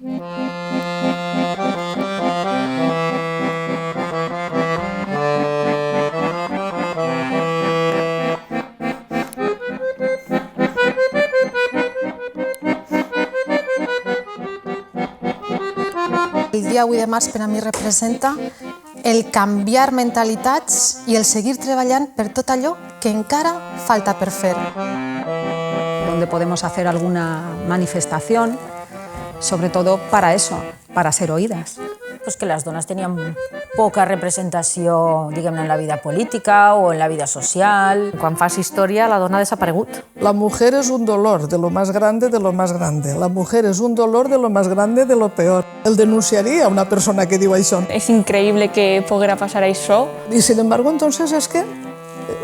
El dia 8 de març per a mi representa el canviar mentalitats i el seguir treballant per tot allò que encara falta per fer. Donde podemos hacer alguna manifestación, sobre todo para eso, para ser oídas. Pues que les dones tenien poca representació, diguem-ne, en la vida política o en la vida social. Quan fas història, la dona ha desaparegut. La mujer es un dolor de lo más grande de lo más grande. La mujer es un dolor de lo más grande de lo peor. El denunciaria una persona que diu això. És increïble que poguera passar això. Y sin embargo, entonces es que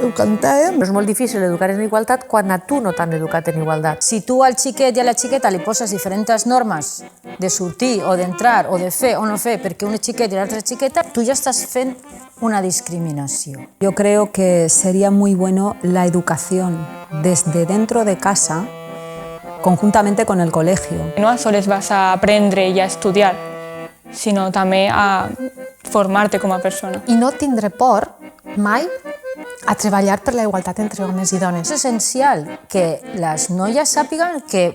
ho cantàvem. És molt difícil educar en igualtat quan a tu no t'han educat en igualtat. Si tu al xiquet i a la xiqueta li poses diferents normes de sortir o d'entrar o de fer o no fer perquè un és xiquet i l'altre és xiqueta, tu ja estàs fent una discriminació. Yo creo que sería muy bueno la educación desde dentro de casa, conjuntamente con el colegio. No sols vas a aprendre i a estudiar, sinó també a formar-te com a persona. I no tindré por mai a treballar per la igualtat entre homes i dones. És essencial que les noies sàpiguen que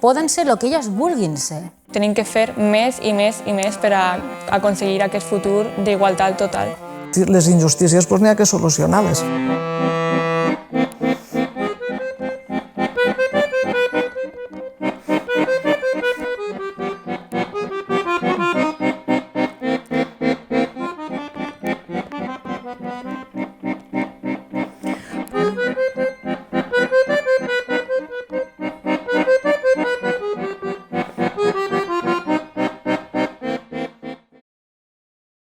poden ser el que elles vulguin ser. Tenim que fer més i més i més per a aconseguir aquest futur d'igualtat total. Les injustícies n'hi ha que solucionar-les.